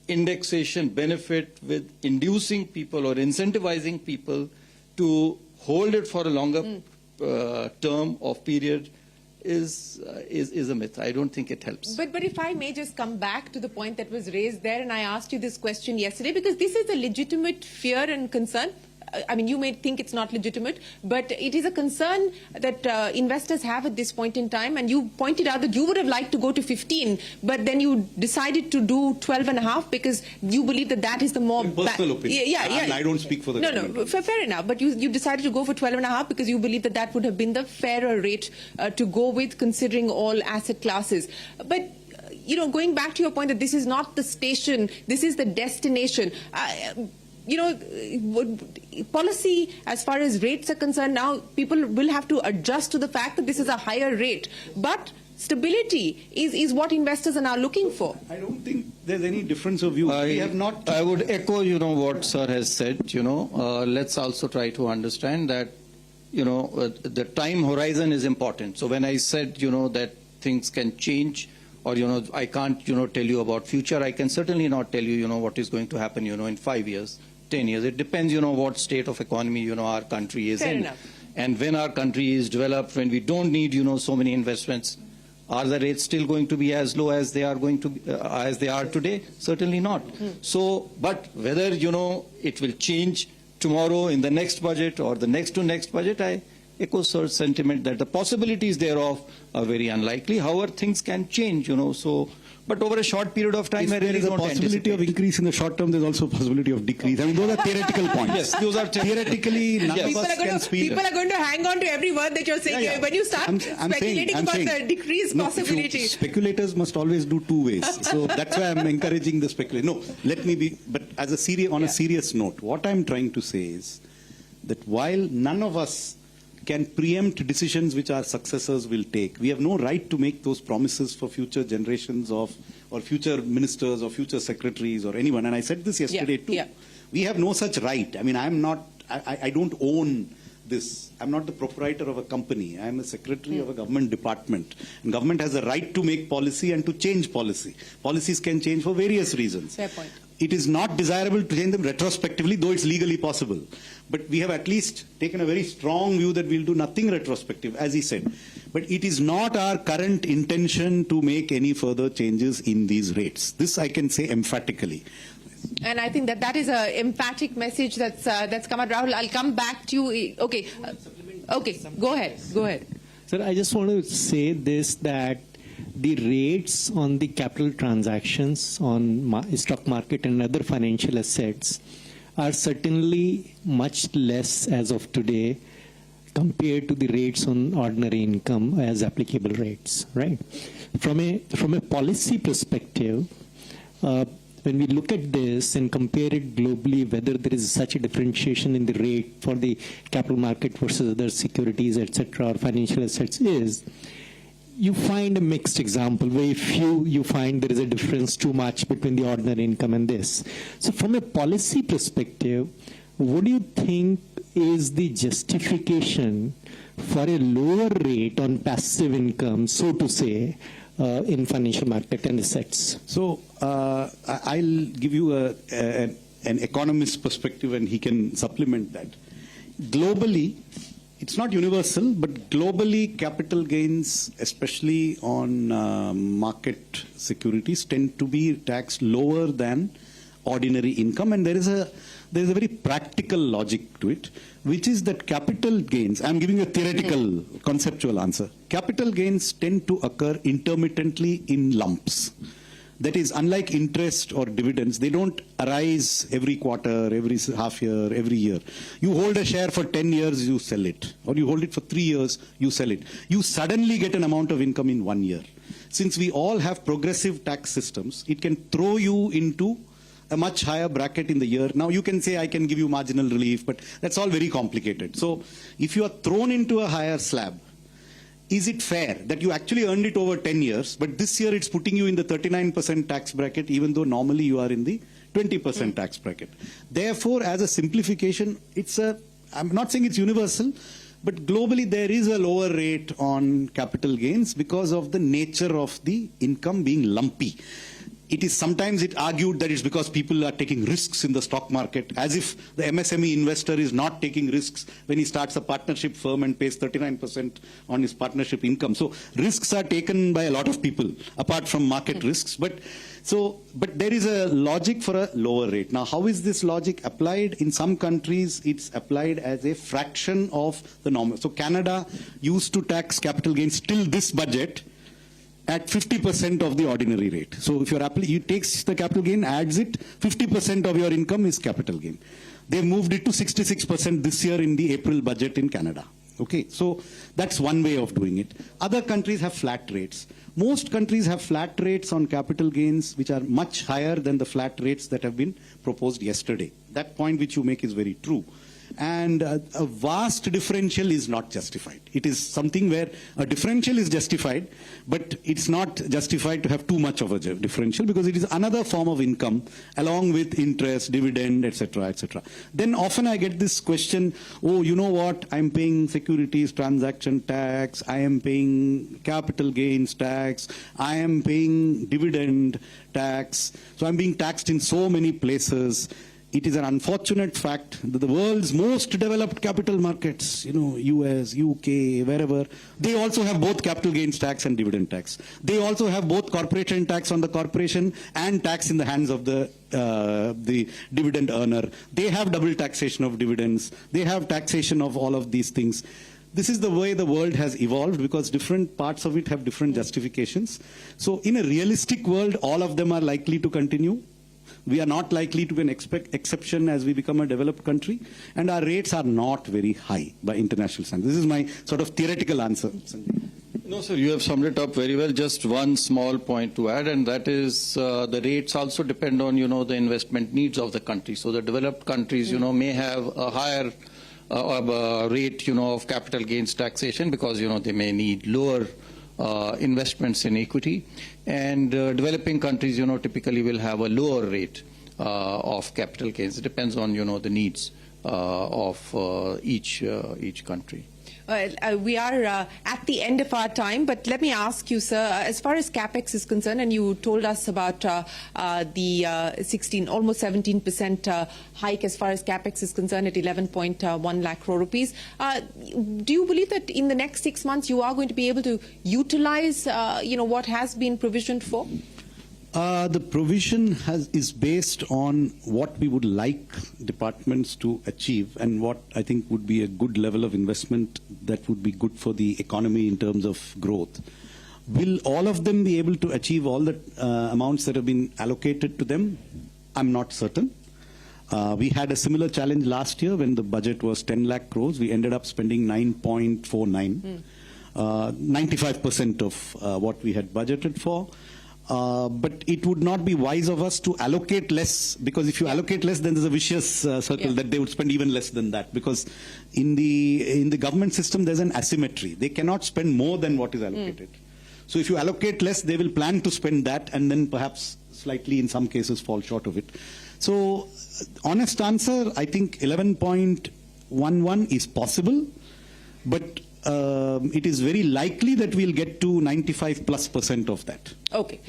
indexation benefit with inducing people or incentivizing people to hold it for a longer term of period is a myth. I don't think it helps. But if I may just come back to the point that was raised there, and I asked you this question yesterday, because this is a legitimate fear and concern. I mean, you may think it's not legitimate, but it is a concern that investors have at this point in time. And you pointed out that you would have liked to go to 15, but then you decided to do 12.5 because you believe that that is the more... personal opinion. Yeah. And I don't speak for the government. No, fair enough. But you decided to go for 12.5 because you believe that that would have been the fairer rate to go with, considering all asset classes. But going back to your point that this is not the station, this is the destination. Policy as far as rates are concerned, now people will have to adjust to the fact that this is a higher rate. But stability is what investors are now looking for. I don't think there's any difference of view. We have not... I would echo, what Sir has said. Let's also try to understand that, the time horizon is important. So when I said, that things can change, or, I can't, tell you about future, I can certainly not tell you, what is going to happen, in 5 years, 10 years. It depends, what state of economy, our country is Fair in. enough. And when our country is developed, when we don't need, so many investments, are the rates still going to be as low as they are going to be, as they are today? Certainly not. So, but whether, it will change tomorrow in the next budget or the next to next budget, I echo Sir's sentiment that the possibilities thereof are very unlikely. However, things can change, so... But over a short period of time, If there is a possibility of increase in the short term, there's also a possibility of decrease. I mean, those are theoretical points. Yes, those are theoretically, none of us can speak. People are going to hang on to every word that you're saying. When you start speculating about the decrease possibility. Speculators must always do two ways. So that's why I'm encouraging the speculation. No, let me be, but as a serious note, what I'm trying to say is that while none of us can preempt decisions which our successors will take. We have no right to make those promises for future generations or future ministers or future secretaries or anyone. And I said this yesterday too. We have no such right. I mean, I don't own this. I'm not the proprietor of a company. I'm a secretary of a government department. And government has a right to make policy and to change policy. Policies can change for various reasons. Fair point. It is not desirable to change them retrospectively, though it's legally possible. But we have at least taken a very strong view that we'll do nothing retrospective, as he said. But it is not our current intention to make any further changes in these rates. This I can say emphatically. And I think that is an emphatic message that's come out. Rahul, I'll come back to you. Okay. Okay, go ahead. Go ahead. Sir, I just want to say this, that the rates on the capital transactions on stock market and other financial assets are certainly much less as of today compared to the rates on ordinary income as applicable rates, right? From a policy perspective, when we look at this and compare it globally, whether there is such a differentiation in the rate for the capital market versus other securities, etc., or financial assets is, you find a mixed example. Very few you find there is a difference too much between the ordinary income and this. So from a policy perspective, what do you think is the justification for a lower rate on passive income, so to say, in financial market and assets? So I'll give you an economist perspective and he can supplement that. Globally, it's not universal, but globally capital gains, especially on market securities, tend to be taxed lower than ordinary income. And there is a very practical logic to it, which is that capital gains, I'm giving a theoretical, conceptual answer. Capital gains tend to occur intermittently in lumps. That is, unlike interest or dividends, they don't arise every quarter, every half year, every year. You hold a share for 10 years, you sell it. Or you hold it for 3 years, you sell it. You suddenly get an amount of income in 1 year. Since we all have progressive tax systems, it can throw you into a much higher bracket in the year. Now you can say I can give you marginal relief, but that's all very complicated. So if you are thrown into a higher slab, is it fair that you actually earned it over 10 years, but this year it's putting you in the 39% tax bracket, even though normally you are in the 20% tax bracket? Therefore, as a simplification, I'm not saying it's universal, but globally there is a lower rate on capital gains because of the nature of the income being lumpy. It is sometimes argued that it's because people are taking risks in the stock market, as if the MSME investor is not taking risks when he starts a partnership firm and pays 39% on his partnership income. So risks are taken by a lot of people, apart from market risks. But there is a logic for a lower rate. Now, how is this logic applied? In some countries, it's applied as a fraction of the normal. So Canada used to tax capital gains till this budget at 50% of the ordinary rate. So if you takes the capital gain, adds it, 50% of your income is capital gain. They moved it to 66% this year in the April budget in Canada. Okay, so that's one way of doing it. Other countries have flat rates. Most countries have flat rates on capital gains which are much higher than the flat rates that have been proposed yesterday. That point which you make is very true. And a vast differential is not justified. It is something where a differential is justified, but it's not justified to have too much of a differential because it is another form of income along with interest, dividend, etc., etc. Then often I get this question, oh, you know what, I'm paying securities transaction tax, I am paying capital gains tax, I am paying dividend tax, so I'm being taxed in so many places. It is an unfortunate fact that the world's most developed capital markets, US, UK, wherever, they also have both capital gains tax and dividend tax. They also have both corporation tax on the corporation and tax in the hands of the dividend earner. They have double taxation of dividends. They have taxation of all of these things. This is the way the world has evolved because different parts of it have different justifications. So in a realistic world, all of them are likely to continue. We are not likely to be an exception as we become a developed country, and our rates are not very high by international standards. This is my sort of theoretical answer. No, sir, you have summed it up very well. Just one small point to add, and that is the rates also depend on, the investment needs of the country. So the developed countries, may have a higher rate, of capital gains taxation because, they may need lower investments in equity, and developing countries, typically will have a lower rate of capital gains. It depends on, the needs of each country. We are at the end of our time, but let me ask you, sir, as far as CapEx is concerned, and you told us about the almost 17% hike as far as CapEx is concerned at 11.1 lakh crore rupees. Do you believe that in the next 6 months you are going to be able to utilize, what has been provisioned for? The provision is based on what we would like departments to achieve and what I think would be a good level of investment that would be good for the economy in terms of growth. Will all of them be able to achieve all the amounts that have been allocated to them? I'm not certain. We had a similar challenge last year when the budget was 10 lakh crores. We ended up spending 9.49, 95% of what we had budgeted for. But it would not be wise of us to allocate less, because if you allocate less, then there's a vicious circle that they would spend even less than that. Because in the government system, there's an asymmetry. They cannot spend more than what is allocated. So if you allocate less, they will plan to spend that and then perhaps slightly in some cases fall short of it. So honest answer, I think 11.11 is possible, but it is very likely that we'll get to 95+% of that. Okay.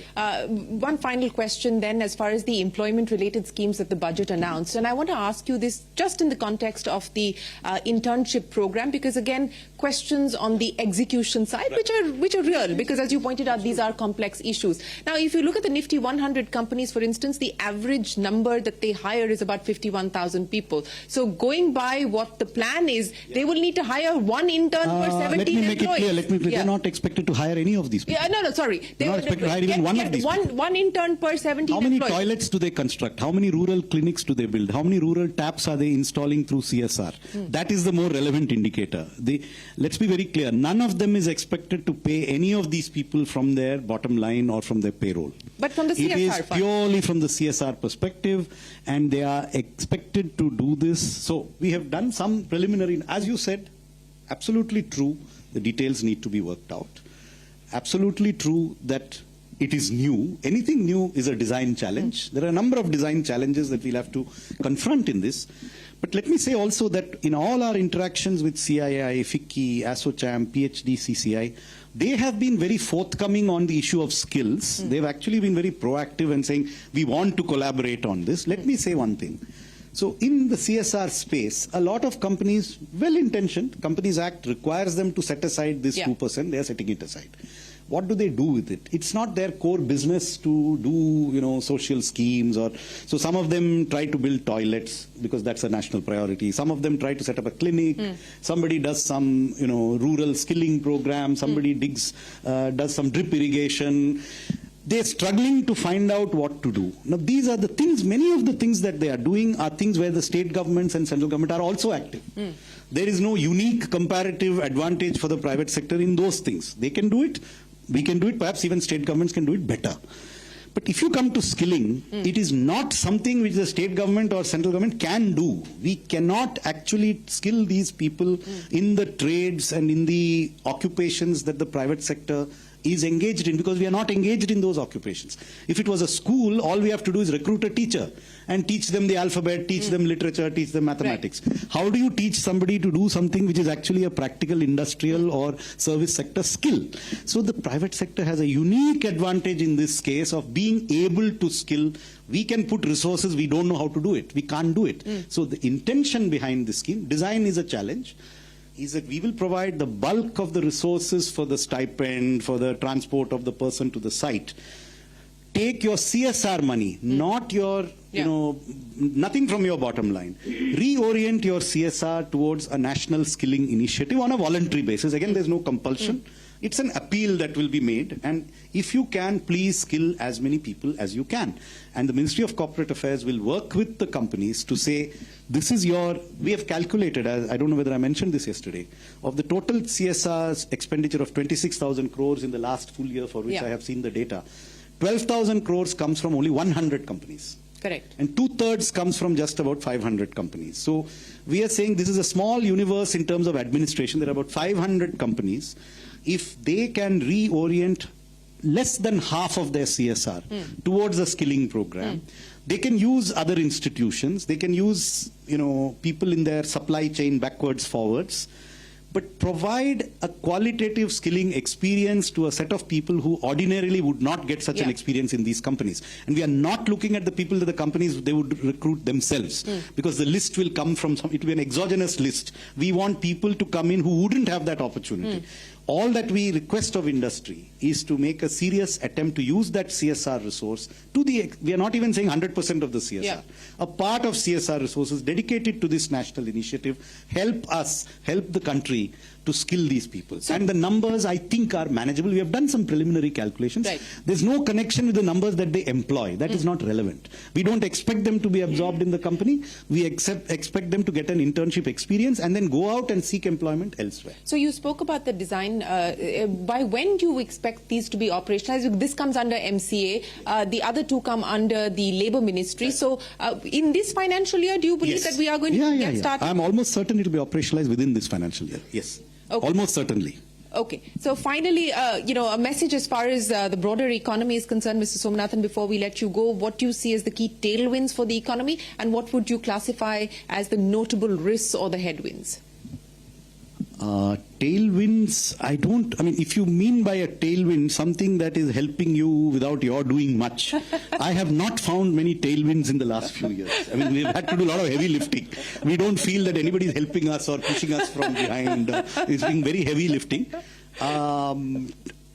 One final question then, as far as the employment-related schemes that the budget announced. And I want to ask you this just in the context of the internship program, because again, questions on the execution side, which are real, because as you pointed out, these are complex issues. Now, if you look at the Nifty 100 companies, for instance, the average number that they hire is about 51,000 people. So going by what the plan is, they will need to hire one intern per 17 Let me make employees. it clear. Let me. They're not expected to hire any of these people. No, sorry. They're not expected to hire even one of these people. One intern per 17 How many employees. toilets do they construct? How many rural clinics do they build? How many rural taps are they installing through CSR? That is the more relevant indicator. Let's be very clear. None of them is expected to pay any of these people from their bottom line or from their payroll. But from the CSR It is fund. purely from the CSR perspective, and they are expected to do this. So we have done some preliminary, as you said, absolutely true. The details need to be worked out. Absolutely true that it is new. Anything new is a design challenge. There are a number of design challenges that we'll have to confront in this. But let me say also that in all our interactions with CII, FICCI, ASSOCHAM, PhD, CCI, they have been very forthcoming on the issue of skills. They've actually been very proactive and saying, we want to collaborate on this. Let me say one thing. So in the CSR space, a lot of companies, well-intentioned, Companies Act requires them to set aside this 2%. They are setting it aside. What do they do with it? It's not their core business to do, social schemes so some of them try to build toilets because that's a national priority. Some of them try to set up a clinic. Somebody does some, rural skilling program. Somebody does some drip irrigation. They're struggling to find out what to do. Now, these are the things, many of the things that they are doing are things where the state governments and central government are also active. There is no unique comparative advantage for the private sector in those things. They can do it. We can do it. Perhaps even state governments can do it better. But if you come to skilling, it is not something which the state government or central government can do. We cannot actually skill these people in the trades and in the occupations that the private sector is engaged in, because we are not engaged in those occupations. If it was a school, all we have to do is recruit a teacher and teach them the alphabet, teach them literature, teach them mathematics. Right. How do you teach somebody to do something which is actually a practical industrial or service sector skill? So the private sector has a unique advantage in this case of being able to skill. We can put resources, we don't know how to do it. We can't do it. So the intention behind this scheme, design is a challenge, is that we will provide the bulk of the resources for the stipend, for the transport of the person to the site. Take your CSR money, not your, nothing from your bottom line. Reorient your CSR towards a national skilling initiative on a voluntary basis. Again, there's no compulsion. It's an appeal that will be made. And if you can, please skill as many people as you can. And the Ministry of Corporate Affairs will work with the companies to say, this is we have calculated, I don't know whether I mentioned this yesterday, of the total CSR expenditure of 26,000 crores in the last full year for which I have seen the data. 12,000 crores comes from only 100 companies. Correct. And 2/3 comes from just about 500 companies. So we are saying this is a small universe in terms of administration. There are about 500 companies. If they can reorient less than half of their CSR towards a skilling program, They can use other institutions. They can use, people in their supply chain backwards, forwards, but provide a qualitative skilling experience to a set of people who ordinarily would not get such an experience in these companies. And we are not looking at the people that the companies, they would recruit themselves, because the list will come from it will be an exogenous list. We want people to come in who wouldn't have that opportunity. All that we request of industry is to make a serious attempt to use that CSR resource we are not even saying 100% of the CSR. Yeah. A part of CSR resources dedicated to this national initiative help the country to skill these people. And the numbers, I think, are manageable. We have done some preliminary calculations. Right. There's no connection with the numbers that they employ. That is not relevant. We don't expect them to be absorbed in the company. We expect them to get an internship experience and then go out and seek employment elsewhere. So you spoke about the design. By when do you expect these to be operationalized? This comes under MCA. The other two come under the Labour Ministry. So in this financial year, do you believe that we are going to get started? I'm almost certain it will be operationalized within this financial year. Yes. Okay. Almost certainly. Okay. So finally, a message as far as the broader economy is concerned, Mr. Somanathan, before we let you go, what do you see as the key tailwinds for the economy, and what would you classify as the notable risks or the headwinds? Tailwinds, if you mean by a tailwind something that is helping you without your doing much, I have not found many tailwinds in the last few years. We've had to do a lot of heavy lifting. We don't feel that anybody is helping us or pushing us from behind. It's being very heavy lifting.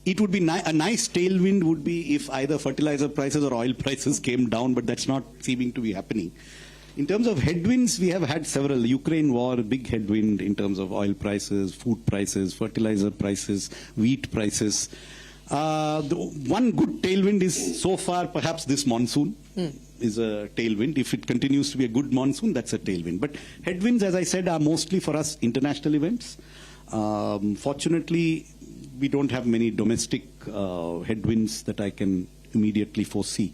It would be a nice tailwind would be if either fertilizer prices or oil prices came down, but that's not seeming to be happening. In terms of headwinds, we have had several. Ukraine war, a big headwind in terms of oil prices, food prices, fertilizer prices, wheat prices. The one good tailwind is so far perhaps this monsoon is a tailwind. If it continues to be a good monsoon, that's a tailwind. But headwinds, as I said, are mostly for us international events. Fortunately, we don't have many domestic headwinds that I can immediately foresee,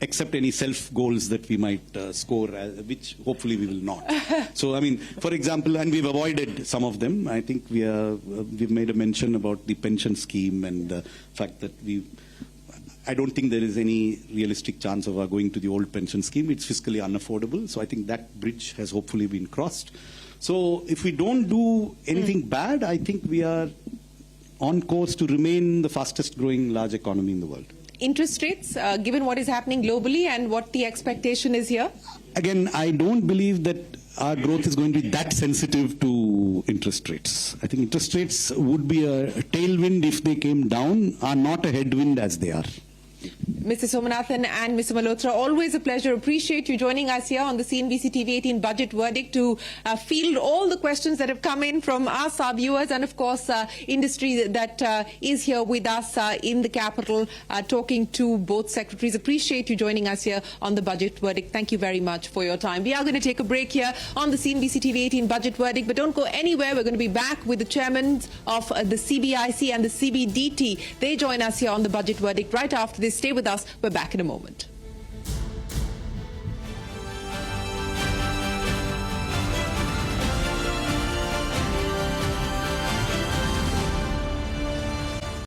except any self goals that we might score, which hopefully we will not. So, for example, and we've avoided some of them. I think we've made a mention about the pension scheme and the fact that I don't think there is any realistic chance of our going to the old pension scheme. It's fiscally unaffordable. So I think that bridge has hopefully been crossed. So if we don't do anything bad, I think we are on course to remain the fastest growing large economy in the world. Interest rates, given what is happening globally and what the expectation is here? Again, I don't believe that our growth is going to be that sensitive to interest rates. I think interest rates would be a tailwind if they came down, are not a headwind as they are. Mr. Somanathan and Mr. Malhotra, always a pleasure. Appreciate you joining us here on the CNBC TV 18 Budget Verdict to field all the questions that have come in from us, our viewers, and of course industry that is here with us in the capital, talking to both secretaries. Appreciate you joining us here on the Budget Verdict. Thank you very much for your time. We are going to take a break here on the CNBC TV 18 Budget Verdict, but don't go anywhere. We're going to be back with the chairmen of the CBIC and the CBDT. They join us here on the Budget Verdict right after this. Stay with us. We're back in a moment.